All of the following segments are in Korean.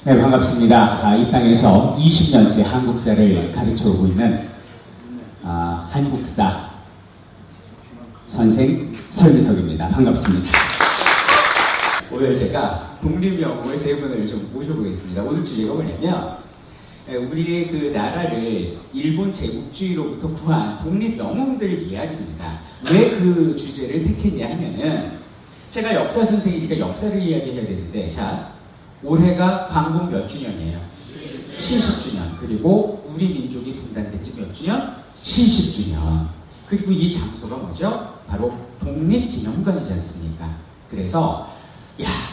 네, 반갑습니다. 이 땅에서 20년째 한국사를 가르쳐오고 있는 한국사 선생 설미석입니다. 반갑습니다. 오늘 제가 독립영웅을 세 분을 좀 모셔보겠습니다. 오늘 주제가 뭐냐면 우리의 그 나라를 일본 제국주의로부터 구한 독립영웅들 이야기입니다. 왜 그 주제를 택했냐 하면은 제가 역사 선생이니까 역사를 이야기해야 되는데, 자, 올해가 광복 몇 주년이에요? 70주년. 그리고 우리 민족이 분단된 지 몇 주년? 70주년. 그리고 이 장소가 뭐죠? 바로 독립기념관이지 않습니까? 그래서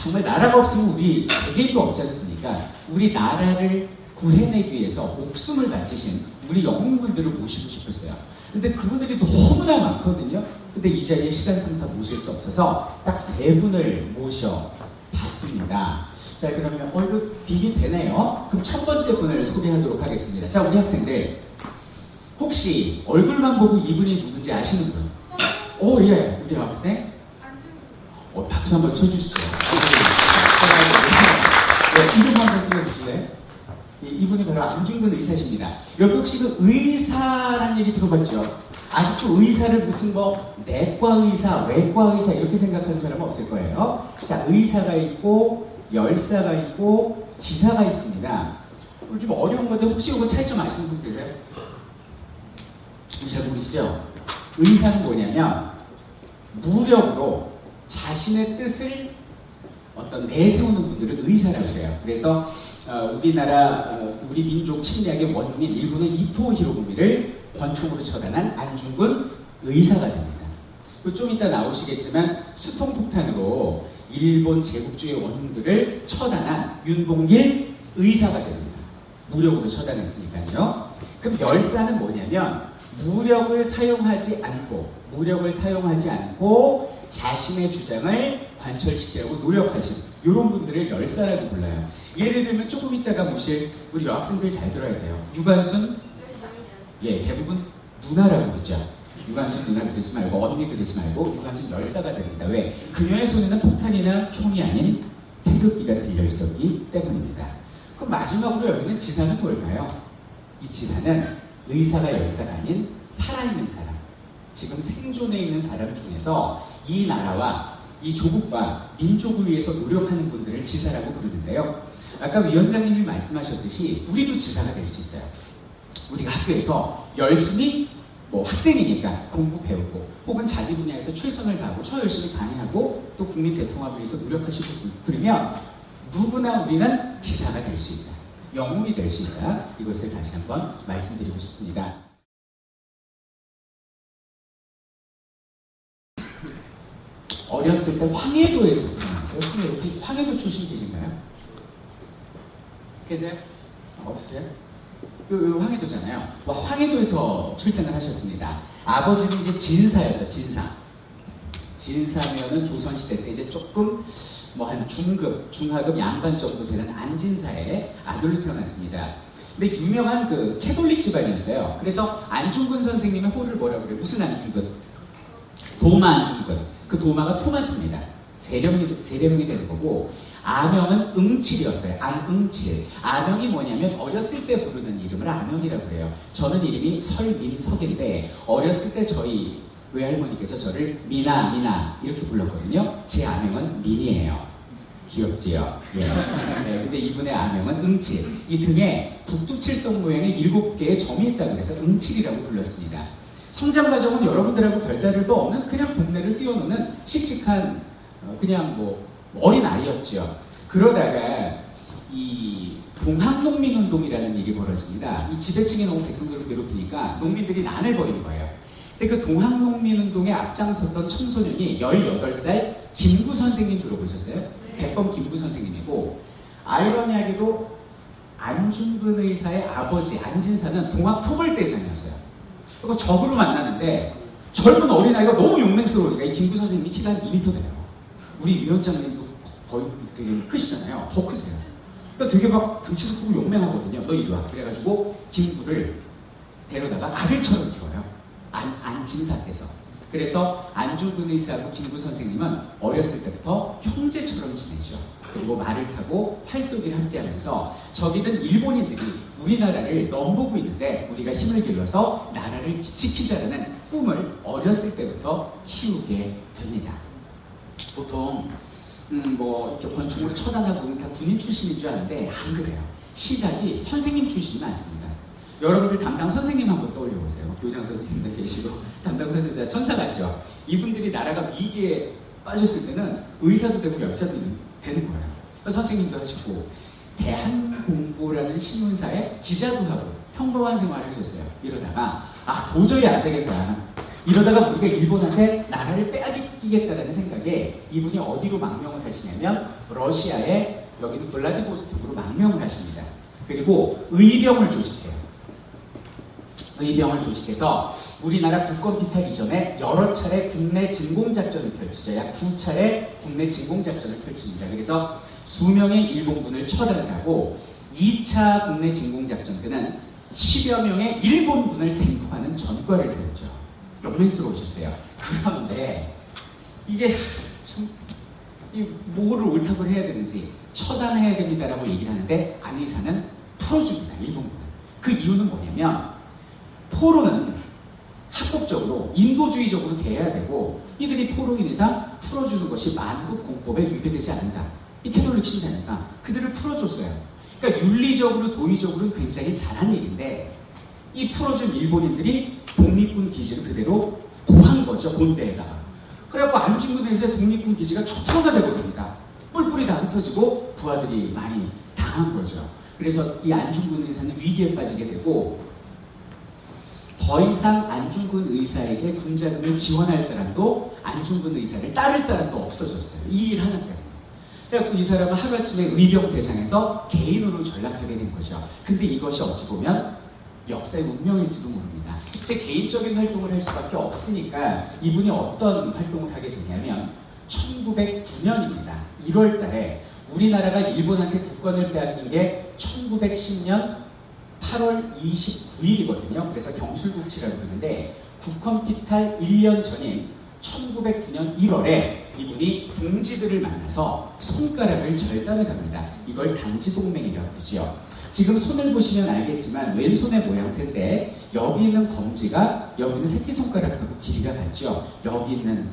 정말 나라가 없으면 우리 개개인도 없지 않습니까? 우리 나라를 구해내기 위해서 목숨을 바치신 우리 영웅분들을 모시고 싶었어요. 근데 그분들이 너무나 많거든요. 근데 이 자리에 시간상 다 모실 수 없어서 딱 세 분을 모셔봤습니다. 자, 그러면 이거 비긴 되네요. 그럼 첫 번째 분을 소개하도록 하겠습니다. 자, 우리 학생들 혹시 얼굴만 보고 이분이 누군지 아시는 분? 예, 우리 학생. 박수 한번 쳐주시죠. 네, 이름 한번 불러주실래요? 이분이 바로 안중근 의사십니다. 여기 혹시 그 의사라는 얘기 들어봤죠? 아직도 의사를 무슨 내과 의사, 외과 의사 이렇게 생각하는 사람은 없을 거예요. 자, 의사가 있고 열사가 있고 지사가 있습니다. 좀 어려운 건데 혹시 이거 차이점 아시는 분 계세요? 잘 모르시죠? 의사는 뭐냐면 무력으로 자신의 뜻을 내세우는 분들을 의사라고 해요. 그래서 우리나라 우리 민족 침략의 원흉인 일본의 이토 히로부미를 권총으로 처단한 안중근 의사가 됩니다. 좀 이따 나오시겠지만 수통폭탄으로 일본 제국주의 원흉들을 처단한 윤봉길 의사가 됩니다. 무력으로 처단했으니까요. 그럼 열사는 뭐냐면 무력을 사용하지 않고 자신의 주장을 관철시키려고 노력하신 이런 분들을 열사라고 불러요. 예를 들면 조금 이따가 모실 우리 여학생들 잘 들어야 돼요. 유관순, 대부분 누나라고 그러죠. 유관순 누나 그러지 말고 언니 그러지 말고 유관순 열사가 됩니다. 왜? 그녀의 손에는 폭탄이나 총이 아닌 태극기가 들려있었기 때문입니다. 그럼 마지막으로 여기는 지사는 뭘까요? 이 지사는 의사가 열사가 아닌 살아있는 사람, 지금 생존해 있는 사람 중에서 이 나라와 이 조국과 민족을 위해서 노력하는 분들을 지사라고 부르는데요. 아까 위원장님이 말씀하셨듯이 우리도 지사가 될 수 있어요. 우리가 학교에서 열심히 학생이니까 공부 배우고 혹은 자기 분야에서 최선을 다하고 열심히 강의하고 또 국민 대통합을 위해서 노력하시고 그러면 누구나 우리는 지사가 될 수 있다. 영웅이 될 수 있다. 이것을 다시 한번 말씀드리고 싶습니다. 어렸을 때 황해도에서 태어났어요. 혹시 황해도 출신이신가요? 계세요? 없으세요? 황해도잖아요. 황해도에서 출생을 하셨습니다. 아버지는 이제 진사였죠. 진사면은 조선시대 때 이제 조금 한 중급, 중하급 양반 정도 되는 안진사의 아들로 태어났습니다. 근데 유명한 그 캐톨릭 집안이었어요. 그래서 안중근 선생님의 호를 뭐라고 그래요? 무슨 안중근? 도마 안중근. 그 도마가 토마스입니다. 세령이 되는 거고, 아명은 응칠이었어요. 안응칠. 아명이 뭐냐면 어렸을 때 부르는 이름을 아명이라고 그래요. 저는 이름이 설민석인데 어렸을 때 저희 외할머니께서 저를 미나 이렇게 불렀거든요. 제 아명은 민이에요. 귀엽지요? 예. 네, 근데 이분의 아명은 응칠. 이 등에 북두칠성 모양의 7개의 점이 있다고 해서 응칠이라고 불렀습니다. 성장 과정은 여러분들하고 별다를도 없는 그냥 동네를 뛰어노는 씩씩한 그냥 어린 아이였죠. 그러다가 이 동학농민운동이라는 일이 벌어집니다. 이 지배층에 너무 백성들을 괴롭히니까 농민들이 난을 벌이는 거예요. 근데 그 동학농민운동에 앞장섰던 청소년이 18살 김구 선생님 들어보셨어요? 백범 김구 선생님이고, 아이러니하게도 안중근 의사의 아버지 안진사는 동학토벌대장이었어요. 그리고 적으로 만나는데 젊은 어린아이가 너무 용맹스러우니까 이 김구 선생님이 키가 한 2m 돼요. 우리 위원장님도 거의 되게 크시잖아요. 더 크세요. 그러니까 되게 등치도 크고 용맹하거든요. 너 이리 와. 그래가지고 김구를 데려다가 아들처럼 키워요. 안진사께서. 그래서 안중근 의사하고 김구 선생님은 어렸을 때부터 형제처럼 지내죠. 그리고 말을 타고 팔쏘기를 함께하면서 저기든 일본인들이 우리나라를 넘보고 있는데 우리가 힘을 길러서 나라를 지키자라는 꿈을 어렸을 때부터 키우게 됩니다. 보통 뭐 이렇게 권총으로 쳐다나 보면 다 군인 출신인 줄 아는데 안 그래요. 시작이 선생님 출신이 많습니다. 여러분들 담당 선생님 한번 떠올려보세요. 교장 선생님도 계시고 담당 선생님들 천사 같죠. 이분들이 나라가 위기에 빠졌을 때는 의사도 되고 역사도 되는 거예요. 선생님도 하시고 대한공보라는 신문사에 기자도 하고 평범한 생활을 하셨어요. 이러다가 도저히 안 되겠다. 이러다가 우리가 일본한테 나라를 빼앗기겠다라는 생각에 이분이 어디로 망명을 하시냐면 러시아의 여기는 블라디보스토크로 망명을 하십니다. 그리고 의병을 조직해요. 의병을 조직해서 우리나라 국권 피탈 이전에 여러 차례 국내 진공작전을 펼치죠. 약 9차례 국내 진공작전을 펼칩니다. 그래서 수명의 일본군을 처단하고 2차 국내 진공작전 때는 10여 명의 일본군을 생포하는 전과를 세우죠. 영맹스러우셨어요. 그런데 이게 참 뭐를 옳다고 해야 되는지 처단해야 됩니다라고 얘기를 하는데 안의사는 풀어줍니다. 일본군을. 그 이유는 뭐냐면 포로는 합법적으로 인도주의적으로 대해야 되고 이들이 포로인 이상 풀어주는 것이 만국 공법에 위배되지 않는다. 이 캐톨릭 신자니까 그들을 풀어줬어요. 그러니까 윤리적으로 도의적으로는 굉장히 잘한 일인데 이 풀어준 일본인들이 독립군 기지를 그대로 고한 거죠. 본때에다가. 그래갖고 안중근 의사의 독립군 기지가 초토화가 되버립니다. 뿔뿔이 다 흩어지고 부하들이 많이 당한 거죠. 그래서 이 안중근 의사는 위기에 빠지게 되고 더 이상 안중근 의사에게 군자금을 지원할 사람도 안중근 의사를 따를 사람도 없어졌어요. 이 일 하나 때문에. 그래서 이 사람은 하루아침에 의병 대장에서 개인으로 전락하게 된 거죠. 근데 이것이 어찌 보면 역사의 운명일지도 모릅니다. 제 개인적인 활동을 할 수밖에 없으니까 이분이 어떤 활동을 하게 되냐면 1909년입니다. 1월 달에 우리나라가 일본한테 국권을 빼앗긴 게 1910년 8월 29일이거든요. 그래서 경술국치라고 그러는데 국헌 피탈 1년 전인 1909년 1월에 이분이 동지들을 만나서 손가락을 절단을 합니다. 이걸 단지동맹이라고 그러죠. 지금 손을 보시면 알겠지만 왼손의 모양새인데 여기 있는 검지가 여기는 새끼손가락하고 길이가 같죠. 여기 있는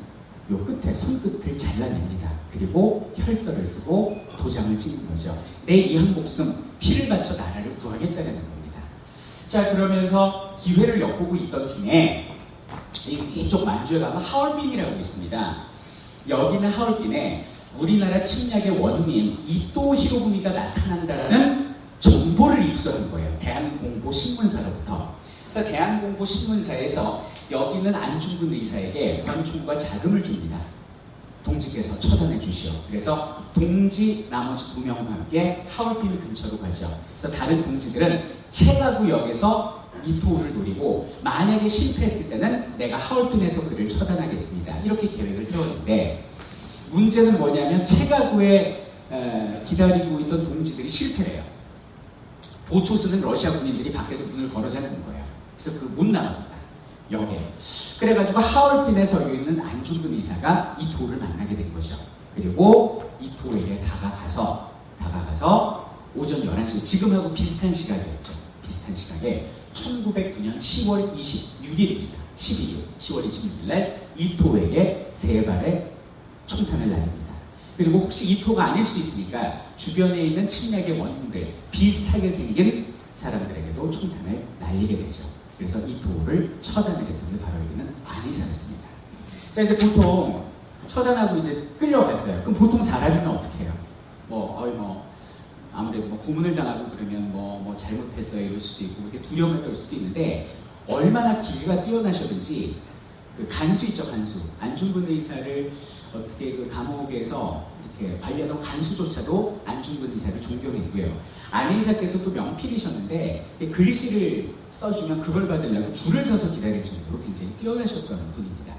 요 끝에 손끝을 잘라냅니다. 그리고 혈서를 쓰고 도장을 찍는 거죠. 내 이 한 목숨 피를 바쳐 나라를 구하겠다는 겁니다. 자, 그러면서 기회를 엿보고 있던 중에 이쪽 만주에 가면 하얼빈이라고 있습니다. 여기는 하얼빈에 우리나라 침략의 원흉인 이토 히로부미가 나타난다라는 정보를 입수한 거예요. 대한공보 신문사로부터. 그래서 대한공보 신문사에서 여기는 안중근 의사에게 권총과 자금을 줍니다. 동지께서 처단해 주시오. 그래서 동지 나머지 2명과 함께 하얼빈 근처로 가죠. 그래서 다른 동지들은 채가구역에서 이토를 노리고 만약에 실패했을 때는 내가 하얼빈에서 그를 처단하겠습니다. 이렇게 계획을 세웠는데 문제는 뭐냐면 채가구에 기다리고 있던 동지들이 실패해요. 보초스는 러시아 군인들이 밖에서 문을 걸어 잠근 거예요. 그래서 못 나갑니다. 역에. 그래가지고 하얼빈에 서 있는 안중근 의사가 이토를 만나게 된 거죠. 그리고 이토에게 다가가서 오전 11시, 지금하고 비슷한 시각이었죠. 비슷한 시각에 1909년 10월 26일입니다. 10월 26일 날 이토에게 3발의 총탄을 날립니다. 그리고 혹시 이토가 아닐 수 있으니까 주변에 있는 침략의 원흉들, 비슷하게 생긴 사람들에게도 총탄을 날리게 되죠. 그래서 이토를 처단하게 되는 바로 여기는 안의사였습니다. 자, 이제 보통 처단하고 이제 끌려갔어요. 그럼 보통 사람이면 어떻게 해요? 아무래도 고문을 당하고 그러면 잘못했어요 이럴 수도 있고 그렇게 두려움을 떨 수도 있는데 얼마나 기가 뛰어나셨는지 그 간수 있죠, 간수. 안중근 의사를 어떻게 그 감옥에서 이렇게 관리하던 간수조차도 안중근 의사를 존경했고요. 안 의사께서 또 명필이셨는데 글씨를 써주면 그걸 받으려고 줄을 서서 기다릴 정도로 굉장히 뛰어나셨던 분입니다.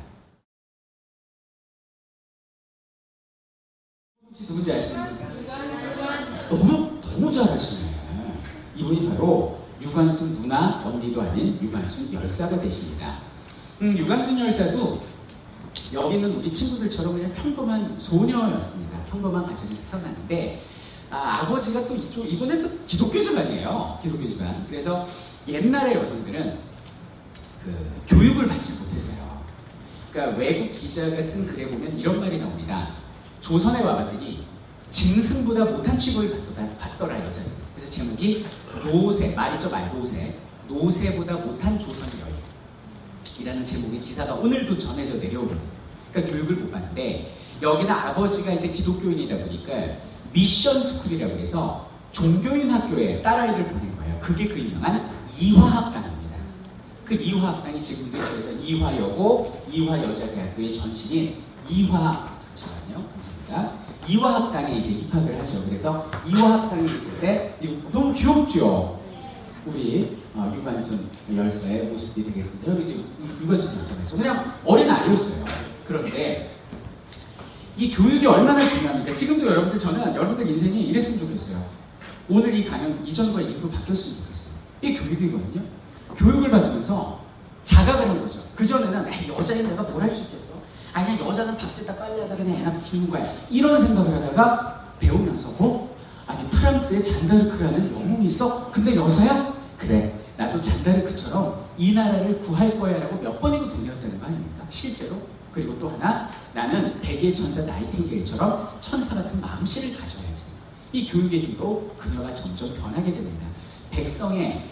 혹시 누군지 아시나요? 너무 잘하시네요. 이분이 바로 유관순 누나 언니도 아닌 유관순 열사가 되십니다. 유관순 열사도 여기는 우리 친구들처럼 그냥 평범한 소녀였습니다. 평범한 가정에서 태어났는데 아버지가 또 이번엔 또 기독교 집안이에요. 기독교 집안. 그래서 옛날의 여성들은 그 교육을 받지 못했어요. 그러니까 외국 기자가 쓴 글에 보면 이런 말이 나옵니다. 조선에 와봤더니 짐승보다 못한 취급을 받더라 여자들. 그래서 제목이 노새, 말이죠 말 노새보다 못한 조선 여인이라는 제목의 기사가 오늘도 전해져 내려오거든요. 그러니까 교육을 못 받는데 여기는 아버지가 이제 기독교인이다 보니까 미션 스쿨이라고 해서 종교인 학교에 딸아이를 보낸 거예요. 그게 그 유명한 이화학당입니다. 그 이화학당이 지금도 저희가 이화여고 이화여자대학교의 전신인 이화학당에 이제 입학을 하죠. 그래서 이화학당에 있을 때 너무 귀엽죠. 우리 유관순 열사의 모습이 되겠습니다. 여기 지금 유관순 열사에서 그냥 어린 아이였어요. 그런데 이 교육이 얼마나 중요합니까? 지금도 여러분들 인생이 이랬으면 좋겠어요. 오늘 이 강연 이전과 이후로 바뀌었으면 좋겠어요. 이게 교육이거든요. 교육을 받으면서 자각을 한 거죠. 그전에는 여자인 내가 뭘 할 수 있겠어? 아니야 여자는 밥짓다 빨래하다 그냥 애 낳고 죽는 거야. 이런 생각을 하다가 배우면서 아니 프랑스에 잔다르크라는 영웅이 있어? 근데 여자야? 그래 나도 잔다르크처럼 이 나라를 구할 거야 라고 몇 번이고 돌렸다는 거 아닙니까? 실제로. 그리고 또 하나 나는 백의 천사 나이팅게일처럼 천사 같은 마음씨를 가져야지. 이 교육의 힘도 그녀가 점점 변하게 됩니다.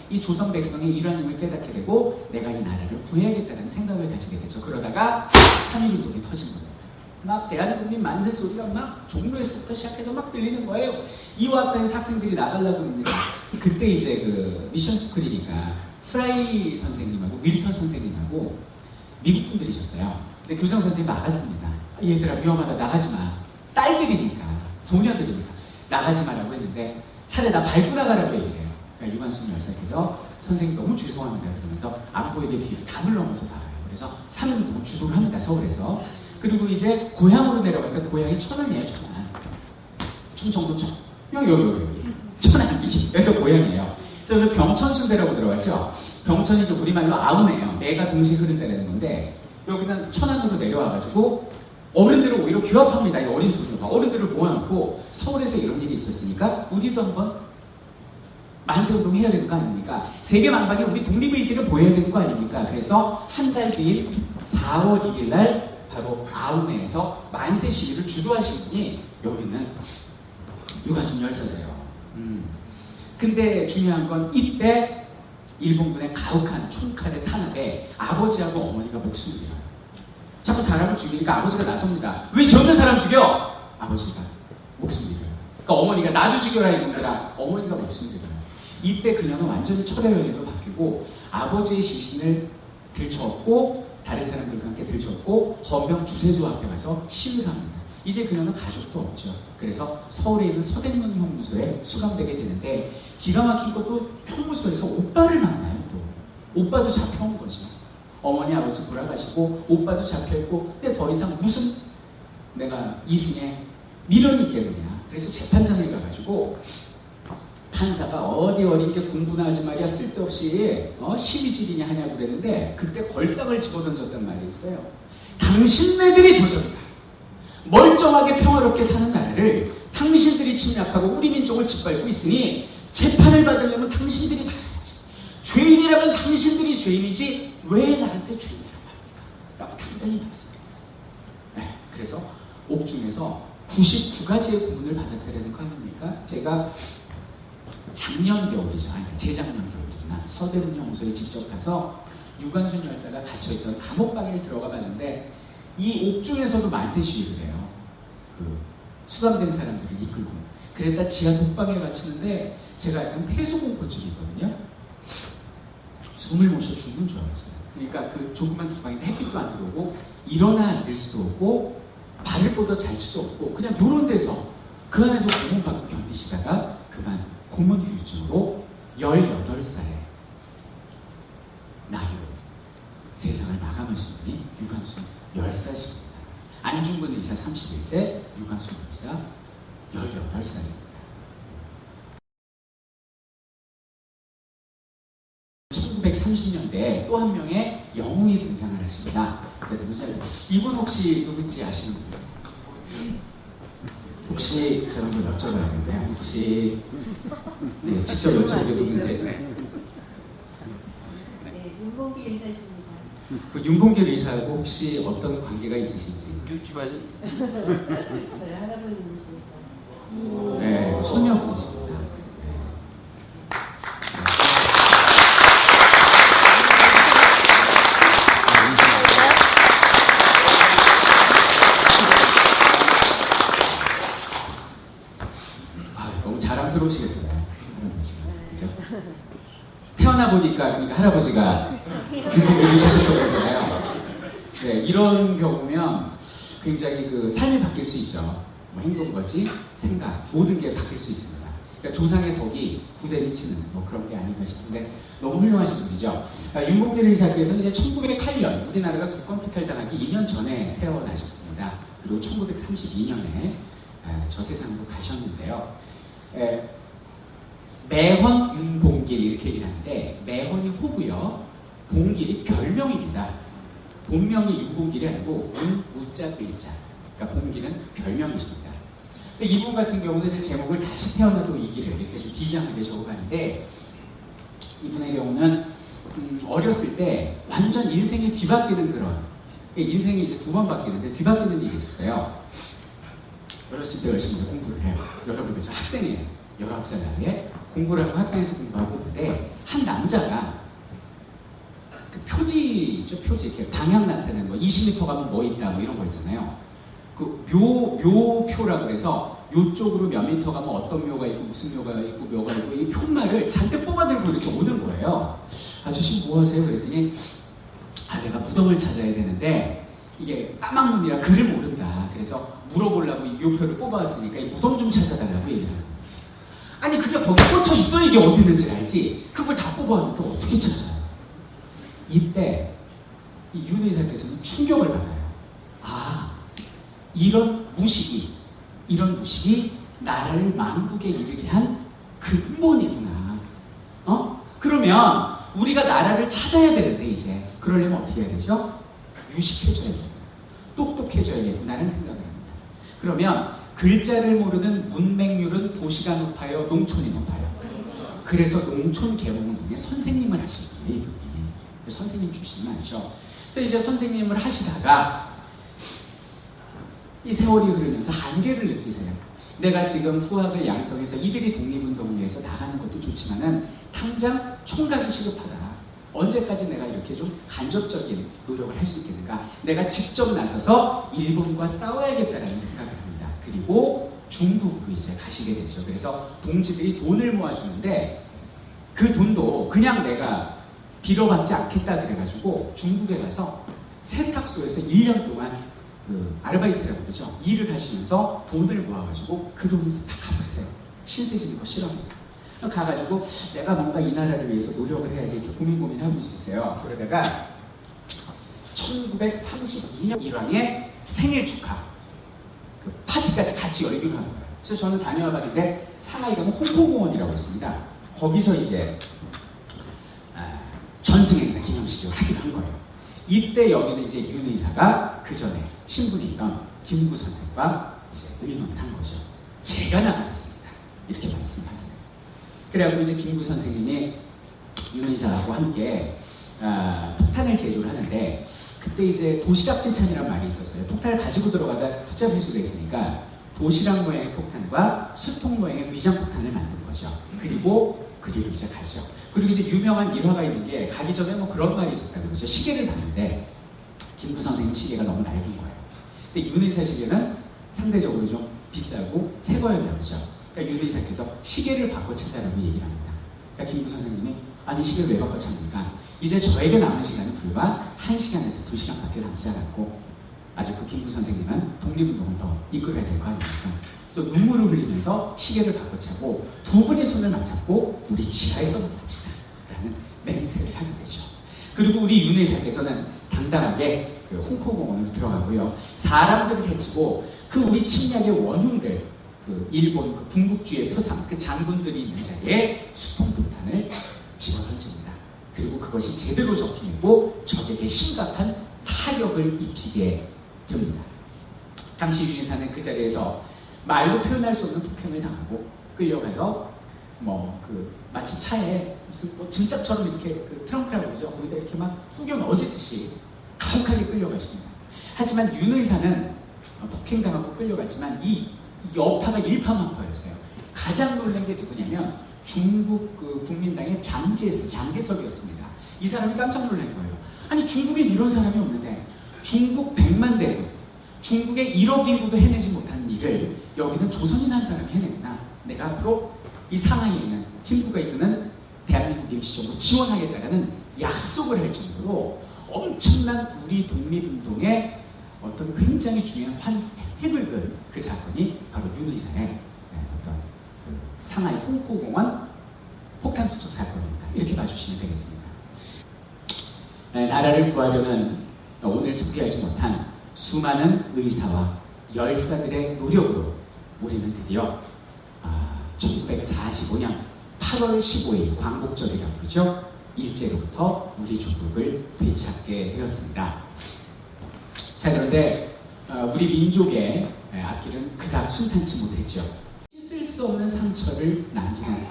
이 조선 백성의 일환임을 깨닫게 되고 내가 이 나라를 구해야겠다는 생각을 가지게 되죠. 그러다가 3.1운동이 터진 겁니다. 막 대한민국민 만세 소리가 막 종로에서부터 시작해서 막 들리는 거예요. 이화학당에서 학생들이 나가려고 합니다. 그때 이제 그 미션 스쿨이니까 프라이 선생님하고 밀턴 선생님하고 미국 분들이셨어요. 근데 교장 선생님이 막았습니다. 얘들아 위험하다 나가지 마. 딸들이니까 소녀들이니까 나가지 마라고 했는데 차라리 나 밟고 나가라고 얘기해요. 그러니까 유관순 열사께서 선생님 너무 죄송합니다 그러면서 안 보이게 뒤로 담을 넘어서 나가요. 그래서 3.1운동을 주도를 합니다. 서울에서. 그리고 이제 고향으로 내려가니까 고향이 천안이에요. 천안. 충청도청. 여기. 천안 여기가 고향이에요. 그래서 병천순대라고 들어갔죠. 병천이 이제 우리말로 아우네요. 내가 동시에 흐른다는 건데 여기는 천안으로 내려와가지고 어른들을 오히려 규합합니다. 이 어린 소녀가 어른들을 모아놓고 서울에서 이런 일이 있었으니까 우리도 한번 만세운동 해야 되는 거 아닙니까? 세계만방에 우리 독립의식을 보여야 되는 거 아닙니까? 그래서 한 달 뒤인 4월 1일 날 바로 아우네에서 만세 시위를 주도하신 분이 여기는 유관순 열사예요. 근데 중요한 건 이때 일본군의 가혹한 총칼의 탄압에 아버지하고 어머니가 목숨을 잃어요. 자꾸 사람을 죽이니까 아버지가 나섭니다. 왜 저런 사람 죽여? 아버지가 목숨을 잃어요. 그러니까 어머니가 나도 죽여라 이놈들아. 어머니가 목숨을 잃어요. 이때 그녀는 완전히 철회연애로 바뀌고 아버지의 시신을 들쳐업고 다른 사람들과 함께 들쳐업고 헌병 주세조 앞에 가서 시위를 합니다. 이제 그녀는 가족도 없죠. 그래서 서울에 있는 서대문 형무소에 수감되게 되는데 기가 막힌 것도 형무소에서 오빠를 만나요. 또 오빠도 잡혀온 거죠. 어머니 아버지 돌아가시고 오빠도 잡혀있고 근데 더 이상 무슨 내가 이승에 미련이 있겠느냐. 그래서 재판장에 가가지고 판사가 어디 이렇게 공부나 하지 말이야 쓸데없이 시비질이냐 하냐고 그랬는데 그때 걸상을 집어던졌단 말이 있어요. 당신네들이 도적이다. 멀쩡하게 평화롭게 사는 나라를 당신들이 침략하고 우리 민족을 짓밟고 있으니 재판을 받으려면 당신들이 받아야지. 죄인이라면 당신들이 죄인이지 왜 나한테 죄인이라고 합니까? 라고 당당히 말씀했어요. 네, 그래서 옥중에서 99가지의 고문을 받았다는 거 아닙니까? 제가 작년 겨울이죠. 아니 재작년 겨울이구나. 서대문 형무소에 직접 가서 유관순 열사가 갇혀있던 감옥방에 들어가 봤는데 이 옥중에서도 만세 시위를 해요. 그 수감된 사람들을 이끌고. 그랬다 지하 독방에 갇히는데 제가 약간 폐소공포증이 있거든요. 숨을 못 쉬어 죽는 줄 알았어요. 그러니까 그 조그만 독방인데 햇빛도 안 들어오고 일어나 앉을 수 없고 발을 뻗어 잘 수 없고 그냥 이런 데서 그 안에서 고문받고 견디시다가 그만 고문 후유증으로 18살에 나이로 세상을 마감하신 분이 유관순 열사십니다. 안중근 의사 31세, 유관순 의사 18살입니다. 1930 1930년대에 또 한 명의 영웅이 등장을 하십니다. 이분 혹시 누군지 아시는 분이요? 혹시 제가 한번 여쭤봐야겠네요. 혹시 네, 직접 여쭤보게 누군지. 네, 윤봉길 의사십니다. 그 윤봉길 의사하고 혹시 어떤 관계가 있으신지? 유치바지? 저희 할아버님이시니까. 네, 손녀분이십니다. 너무 자랑스러우시겠어요. 그죠? 태어나 보니까 그러니까 할아버지가 그분이 사셨다고 하잖아요. 네, 이런 경우면 굉장히 그 삶이 바뀔 수 있죠. 뭐 행동거지, 생각, 모든 게 바뀔 수 있습니다. 그러니까 조상의 덕이 부대 미치는 뭐 그런 게 아닌가 싶은데 너무 훌륭하신 분이죠. 윤봉길 의사께서는 이제 1908년 우리나라가 국권 피탈당하기 2년 전에 태어나셨습니다. 그리고 1932년에 저 세상으로 가셨는데요. 매헌 윤봉길 이렇게 얘기를 하는데 매헌이 호고요. 봉길이 별명입니다. 본명이 윤봉길이 아니고 무자 글자. 그러니까 봉길은 별명이십니다. 이분 같은 경우는 제 제목을 다시 태어나도 이 길을 이렇게 좀 비장하게 적어봤는데 이분의 경우는 어렸을 때 완전 인생이 뒤바뀌는 그런 인생이 이제 두 번 바뀌는데 뒤바뀌는 일이 있었어요. 어렸을 때 열심히 공부를 해요. 여러분들 저 학생이에요. 19살 나이에 공부를 하고 학교에서 공부하고 있는데 한 남자가 그 표지 이렇게 방향 나타내는 거 20m 가면 뭐 있다 뭐 이런 거 있잖아요. 그 묘표라고 해서 요쪽으로 몇 미터 가면 어떤 묘가 있고 무슨 묘가 있고 이 표말을 잔뜩 뽑아들고 이렇게 오는 거예요. 아저씨 뭐 하세요? 그랬더니 내가 무덤을 찾아야 되는데 이게 까막눈이라 글을 모른다. 그래서 물어보려고 이 묘표를 뽑아왔으니까 이 무덤 좀 찾아달라고 얘기를 하는 거예요. 아니 그게 거기 꽂혀 있어 이게 어디 있는지 알지? 그걸 다 뽑아왔는데 어떻게 찾아요? 이때 이 윤 의사께서는 충격을 받아요. 이런 무식이 나라를 망국에 이르게 한 근본이구나. 그러면 우리가 나라를 찾아야 되는데 이제 그러려면 어떻게 해야 되죠? 유식해져야겠구나. 똑똑해져야겠구나라는 생각을 합니다. 그러면 글자를 모르는 문맹률은 도시가 높아요, 농촌이 높아요. 그래서 농촌 계몽군에 선생님을 하시는 분이 선생님 출신이 많죠. 그래서 이제 선생님을 하시다가 이 세월이 흐르면서 한계를 느끼세요. 내가 지금 후학을 양성해서 이들이 독립운동을 위해서 나가는 것도 좋지만은 당장 총각이 시급하다. 언제까지 내가 이렇게 좀 간접적인 노력을 할 수 있겠는가? 내가 직접 나서서 일본과 싸워야겠다라는 생각을 합니다. 그리고 중국으로 이제 가시게 되죠. 그래서 동지들이 돈을 모아주는데 그 돈도 그냥 내가 빌어받지 않겠다 그래가지고 중국에 가서 세탁소에서 1년 동안 아르바이트라고 그러죠. 일을 하시면서 돈을 모아가지고 그 돈을 다 갚았어요. 신세 지는 거 싫어합니다. 가가지고 내가 뭔가 이 나라를 위해서 노력을 해야지 이렇게 고민하고 있었어요. 그러다가 1932년 일왕의 생일 축하 그 파티까지 같이 열기로 한 거예요. 그래서 저는 다녀와 봤는데 상하이 가면 홍포공원이라고 있습니다. 거기서 이제 전승행사 기념식을 하기로 한 거예요. 이때 여기는 이제 윤 의사가 그 전에 친분이던 김구 선생과 이제 의논을 한 거죠. 제가 나가겠습니다. 이렇게 말씀하셨어요. 그래가지고 이제 김구 선생님이 윤 의사하고 함께 폭탄을 제조를 하는데 그때 이제 도시락 질찬이라는 말이 있었어요. 폭탄을 가지고 들어가다 붙잡힐 수가 있으니까 도시락 모양의 폭탄과 수통 모양의 위장 폭탄을 만든 거죠. 그리고 이제 가죠. 그리고 이제 유명한 일화가 있는 게 가기 전에 뭐 그런 말이 있었다는 거죠. 시계를 봤는데 김구 선생님 시계가 너무 낡은 거예요. 근데 윤 의사 시계는 상대적으로 좀 비싸고 새 거였나 보죠. 그러니까 윤 의사께서 시계를 바꿔 찾자라고 얘기를 합니다. 그러니까 김구 선생님이 아니 시계를 왜 바꿔 찾습니까? 이제 저에게 남은 시간은 불과 1시간에서 2시간밖에 남지 않았고 아직 그 김구 선생님은 독립운동을 더 이끌어야 될 거 아닙니까? 그래서 눈물을 흘리면서 시계를 바꿔 차고 두 분이 손을 맞잡고 우리 지하에서 만납시다 라는 맹세를 하게 되죠. 그리고 우리 윤 의사께서는 당당하게 그 홍포공원으로 들어가고요. 사람들을 해치고 그 우리 침략의 원흉들 그 일본 그 군국주의 표상 그 장군들이 있는 자리에 수송폭탄을 집어던집니다. 그리고 그것이 제대로 적중했고 적에게 심각한 타격을 입히게 됩니다. 당시 유인사는 그 자리에서 말로 표현할 수 없는 폭행을 당하고 끌려가서 마치 차에 무슨 짐짝처럼 이렇게 그 트렁크라고 그러죠. 거기다 이렇게 막 후겨 넣어지듯이 가혹하게 끌려가십니다. 하지만 윤 의사는 폭행당하고 끌려갔지만 이 여파가 일파만파였어요. 가장 놀란 게 누구냐면 중국 그 국민당의 장제석이었습니다. 이 사람이 깜짝 놀란 거예요. 아니 중국에 이런 사람이 없는데 중국 100만 대군, 중국의 1억 인구도 해내지 못한 일을 여기는 조선인 한 사람이 해냈구나. 내가 앞으로 이 상하이에 있는 김부가 이끄는 대한민국 임시정부 지원하겠다는 약속을 할 정도로 엄청난 우리 독립운동의 어떤 굉장히 중요한 획을 그은 그 사건이 바로 윤 의사의 어떤 그 상하이 홍포공원 폭탄 투척 사건입니다. 이렇게 봐주시면 되겠습니다. 나라를 구하려는 오늘 소개하지 못한 수많은 의사와 열사들의 노력으로 우리는 드디어 1945년 8월 15일 광복절이라고 그러죠. 일제로부터 우리 조국을 되찾게 되었습니다. 자, 그런데 우리 민족의 앞길은 그닥 순탄치 못했죠. 씻을 수 없는 상처를 남기는,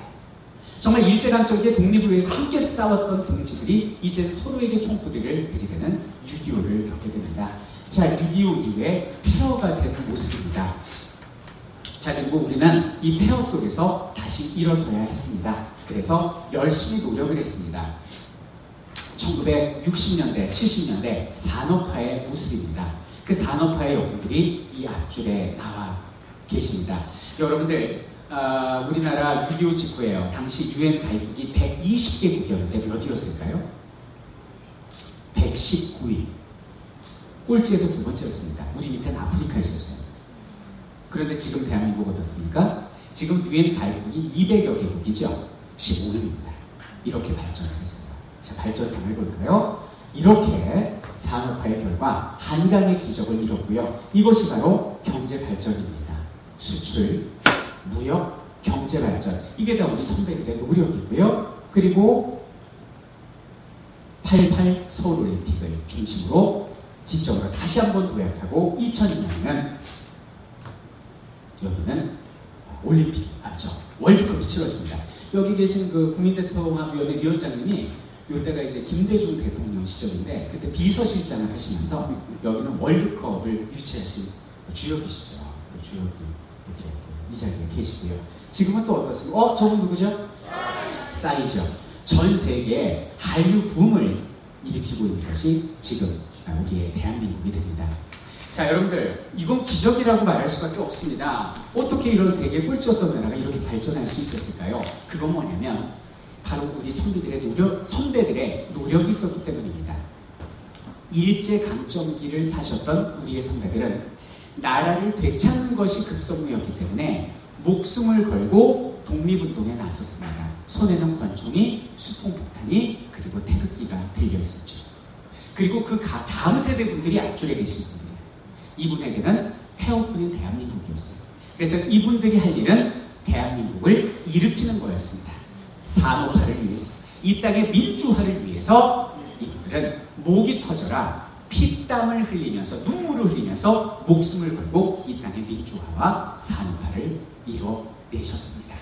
정말 일제강점기에 독립을 위해서 함께 싸웠던 동지들이 이제 서로에게 총구리를 들이대는 6.25를 겪게 됩니다. 자, 6.25 이후에 폐허가 되는 모습입니다. 자, 그리고 우리는 이 폐허 속에서 다시 일어서야 했습니다. 그래서 열심히 노력을 했습니다. 1960년대, 70년대 산업화의 모습입니다. 그 산업화의 영웅들이 이 앞줄에 나와 계십니다. 여러분들, 우리나라 6.25 직후에요. 당시 UN 가입국이 120개국이었는데 몇이었을까요? 119위. 꼴찌에서 두 번째였습니다. 우리 밑에는 아프리카 있었어요. 그런데 지금 대한민국 어떻습니까? 지금 UN 가입국이 200여 개국이죠. 15위입니다. 이렇게 발전을 했어요. 자, 발전상을 볼까요? 이렇게 산업화의 결과 한강의 기적을 이뤘고요. 이것이 바로 경제 발전입니다. 수출, 무역, 경제 발전. 이게 다 우리 선배들의 노력이고요. 그리고 88 서울올림픽을 중심으로 기점으로 다시 한번 도약하고 2002년에는 여기는 올림픽, 월드컵이 치러집니다. 여기 계신 그 국민대통합위원회 위원장님이 이때가 이제 김대중 대통령 시절인데 그때 비서실장을 하시면서 여기는 월드컵을 유치하신 주역이시죠. 그 주역이 이렇게 이 자리에 계시고요. 지금은 또 어떻습니까? 저분 누구죠? 싸이죠. 전 세계에 한류 붐을 일으키고 있는 것이 지금 우리의 대한민국이 됩니다. 자, 여러분들, 이건 기적이라고 말할 수밖에 없습니다. 어떻게 이런 세계 꼴찌였던 나라가 이렇게 발전할 수 있었을까요? 그건 뭐냐면 바로 우리 선배들의 노력이 있었기 때문입니다. 일제강점기를 사셨던 우리의 선배들은 나라를 되찾는 것이 급선무였기 때문에 목숨을 걸고 독립운동에 나섰습니다. 손에는 권총이, 수통폭탄이, 그리고 태극기가 들려있었죠. 그리고 그 다음 세대 분들이 앞줄에 계신 분들이에요. 이분에게는 폐허뿐인 대한민국이었어요. 그래서 이분들이 할 일은 대한민국을 일으키는 거였습니다. 산업화를 위해서, 이 땅의 민주화를 위해서 이분들은 목이 터져라 피땀을 흘리면서 눈물을 흘리면서 목숨을 걸고 이 땅의 민주화와 산업화를 이뤄내셨습니다.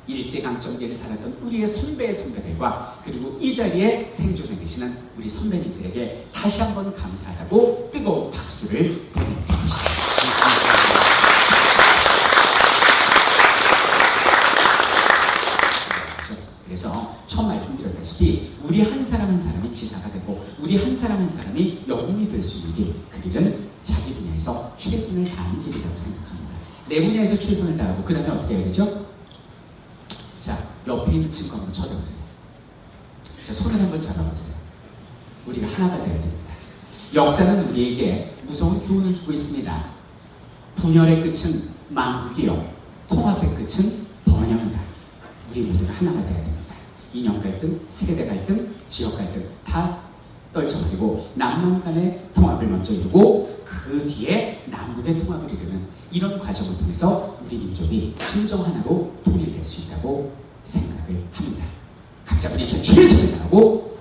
일제강점기를 살았던 우리의 선배의 선배들과 그리고 이 자리에 생존해 계시는 우리 선배님들에게 다시 한번 감사하다고 뜨거운 박수를 보내드립니다. 그래서 처음 말씀드렸다시피 우리 한 사람 한 사람이 지사가 되고 우리 한 사람 한 사람이 영웅이 될 수 있는 길, 그 길은 자기 분야에서 최선을 다하는 길이라고 생각합니다. 내 분야에서 최선을 다하고 그 다음에 어떻게 해야 되죠? 자, 옆에 있는 친구 한번 쳐다보세요. 자, 손을 한번 잡아보세요. 우리가 하나가 되어야 됩니다. 역사는 우리에게 무서운 교훈을 주고 있습니다. 분열의 끝은 망국이요, 통합의 끝은 번영이다. 우리 모두가 하나가 되어야 됩니다. 이념 갈등, 세대 갈등, 지역 갈등 다 떨쳐버리고 남남 간의 통합을 먼저 이루고 그 뒤에 남북의 통합을 이루는 이런 과정을 통해서 우리 민족이 진정 하나로 통일될 수 있다고 생각을 합니다. 각자 분야에서 최선을 다하고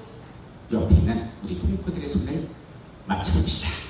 그들의 손을 맞춰줍시다.